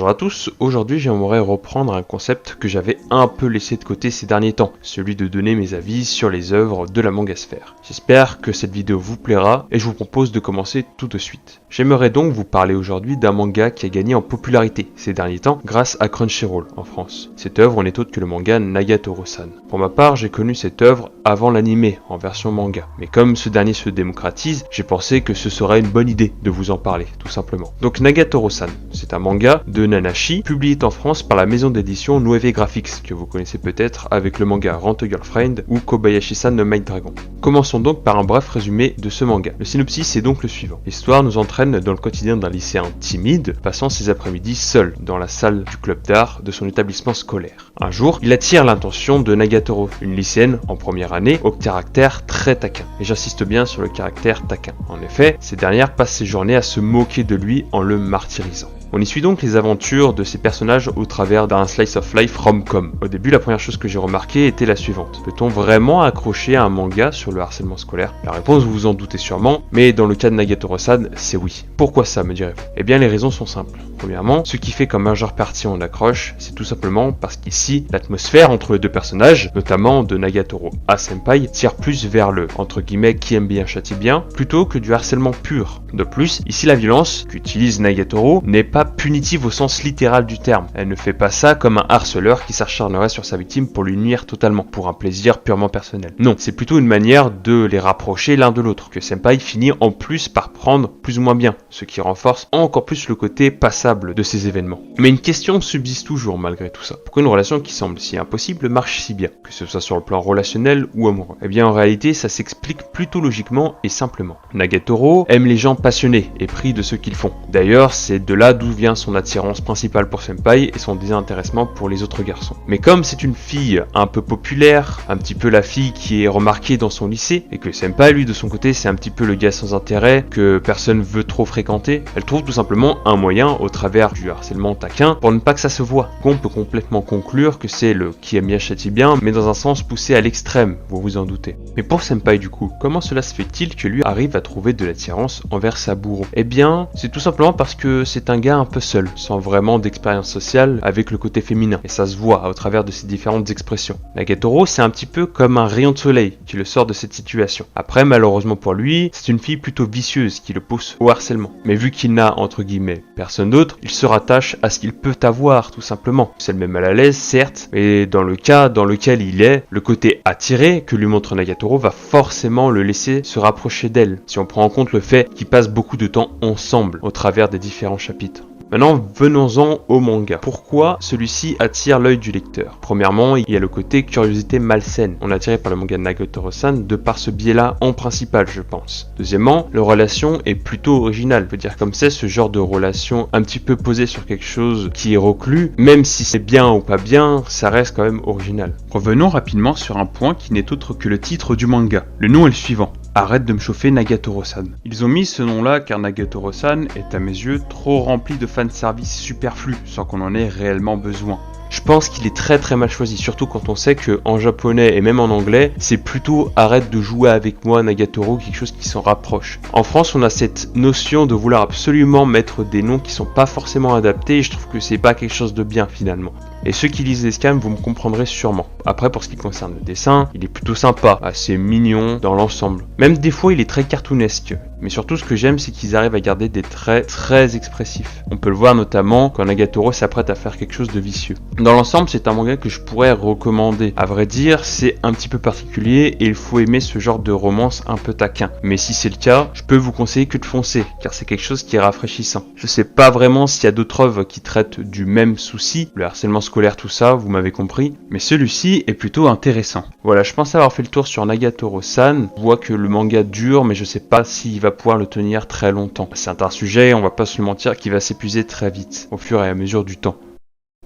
Bonjour à tous, aujourd'hui j'aimerais reprendre un concept que j'avais un peu laissé de côté ces derniers temps, celui de donner mes avis sur les œuvres de la mangasphère. J'espère que cette vidéo vous plaira et je vous propose de commencer tout de suite. J'aimerais donc vous parler aujourd'hui d'un manga qui a gagné en popularité ces derniers temps grâce à Crunchyroll en France. Cette œuvre n'est autre que le manga Nagatoro-san. Pour ma part, j'ai connu cette œuvre avant l'anime en version manga, mais comme ce dernier se démocratise, j'ai pensé que ce serait une bonne idée de vous en parler, tout simplement. Donc Nagatoro-san, c'est un manga de Nanashi, publié en France par la maison d'édition Nueve Graphics, que vous connaissez peut-être avec le manga Rent a Girlfriend ou Kobayashi-san no Maid Dragon. Commençons donc par un bref résumé de ce manga. Le synopsis est donc le suivant. L'histoire nous entraîne dans le quotidien d'un lycéen timide, passant ses après-midi seul dans la salle du club d'art de son établissement scolaire. Un jour, il attire l'attention de Nagatoro, une lycéenne en première année au caractère très taquin. Et j'insiste bien sur le caractère taquin. En effet, cette dernière passe ses journées à se moquer de lui en le martyrisant. On y suit donc les aventures de ces personnages au travers d'un slice of life rom-com. Au début, la première chose que j'ai remarqué était la suivante. Peut-on vraiment accrocher un manga sur le harcèlement scolaire? La réponse, vous vous en doutez sûrement, mais dans le cas de Nagatoro-san, c'est oui. Pourquoi ça, me direz-vous? Eh bien, les raisons sont simples. Premièrement, ce qui fait qu'en majeure partie on accroche, c'est tout simplement parce qu'ici, l'atmosphère entre les deux personnages, notamment de Nagatoro à Senpai, tire plus vers le, entre guillemets, qui aime bien châtie bien, plutôt que du harcèlement pur. De plus, ici la violence qu'utilise Nagatoro n'est pas punitive au sens littéral du terme. Elle ne fait pas ça comme un harceleur qui s'acharnerait sur sa victime pour lui nuire totalement, pour un plaisir purement personnel. Non, c'est plutôt une manière de les rapprocher l'un de l'autre, que Senpai finit en plus par prendre plus ou moins bien, ce qui renforce encore plus le côté passable de ces événements. Mais une question subsiste toujours malgré tout ça. Pourquoi une relation qui semble si impossible marche si bien, que ce soit sur le plan relationnel ou amoureux? Eh bien en réalité, ça s'explique plutôt logiquement et simplement. Nagatoro aime les gens passionnés et pris de ce qu'ils font. D'ailleurs, c'est de là d'où vient son attirance principale pour Senpai et son désintéressement pour les autres garçons. Mais comme c'est une fille un peu populaire, un petit peu la fille qui est remarquée dans son lycée, et que Senpai, lui, de son côté, c'est un petit peu le gars sans intérêt que personne veut trop fréquenter, elle trouve tout simplement un moyen, au travers du harcèlement taquin, pour ne pas que ça se voit. On peut complètement conclure que c'est le qui aime bien châtie bien, mais dans un sens poussé à l'extrême, vous vous en doutez. Mais pour Senpai du coup, comment cela se fait-il que lui arrive à trouver de l'attirance envers sa bourreau? Eh bien, c'est tout simplement parce que c'est un gars un peu seul, sans vraiment d'expérience sociale avec le côté féminin, et ça se voit au travers de ses différentes expressions. Nagatoro, c'est un petit peu comme un rayon de soleil qui le sort de cette situation. Après, malheureusement pour lui, c'est une fille plutôt vicieuse qui le pousse au harcèlement. Mais vu qu'il n'a, entre guillemets, personne d'autre, il se rattache à ce qu'il peut avoir, tout simplement. C'est le même mal à l'aise, certes, et dans le cas dans lequel il est, le côté attiré que lui montre Nagatoro va forcément le laisser se rapprocher d'elle, si on prend en compte le fait qu'ils passent beaucoup de temps ensemble au travers des différents chapitres. Maintenant, venons-en au manga. Pourquoi celui-ci attire l'œil du lecteur? Premièrement, il y a le côté curiosité malsaine. On est attiré par le manga Nagatoro-san de par ce biais-là en principal, je pense. Deuxièmement, la relation est plutôt originale. Je veux dire comme c'est ce genre de relation un petit peu posée sur quelque chose qui est reclus, même si c'est bien ou pas bien, ça reste quand même original. Revenons rapidement sur un point qui n'est autre que le titre du manga. Le nom est le suivant. Arrête de me chauffer Nagatoro-san. Ils ont mis ce nom-là car Nagatoro-san est à mes yeux trop rempli de fanservice superflu sans qu'on en ait réellement besoin. Je pense qu'il est très mal choisi, surtout quand on sait que en japonais et même en anglais, c'est plutôt arrête de jouer avec moi Nagatoro, quelque chose qui s'en rapproche. En France, on a cette notion de vouloir absolument mettre des noms qui sont pas forcément adaptés et je trouve que c'est pas quelque chose de bien finalement. Et ceux qui lisent les scans, vous me comprendrez sûrement. Après, pour ce qui concerne le dessin, il est plutôt sympa, assez mignon dans l'ensemble. Même des fois, il est très cartoonesque. Mais surtout, ce que j'aime, c'est qu'ils arrivent à garder des traits très expressifs. On peut le voir notamment quand Nagatoro s'apprête à faire quelque chose de vicieux. Dans l'ensemble, c'est un manga que je pourrais recommander. À vrai dire, c'est un petit peu particulier et il faut aimer ce genre de romance un peu taquin. Mais si c'est le cas, je peux vous conseiller que de foncer, car c'est quelque chose qui est rafraîchissant. Je sais pas vraiment s'il y a d'autres œuvres qui traitent du même souci, le harcèlement scolaire, tout ça, vous m'avez compris, mais celui-ci est plutôt intéressant. Voilà, je pense avoir fait le tour sur Nagatoro-san. Je vois que le manga dure, mais je sais pas s'il va pouvoir le tenir très longtemps. C'est un sujet, on va pas se le mentir, qui va s'épuiser très vite, au fur et à mesure du temps.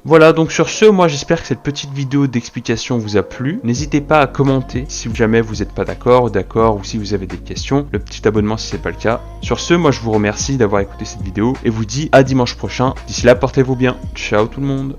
Voilà, donc sur ce, moi j'espère que cette petite vidéo d'explication vous a plu. N'hésitez pas à commenter si jamais vous n'êtes pas d'accord ou si vous avez des questions. Le petit abonnement si c'est pas le cas. Sur ce, moi je vous remercie d'avoir écouté cette vidéo et vous dis à dimanche prochain. D'ici là, portez-vous bien. Ciao tout le monde.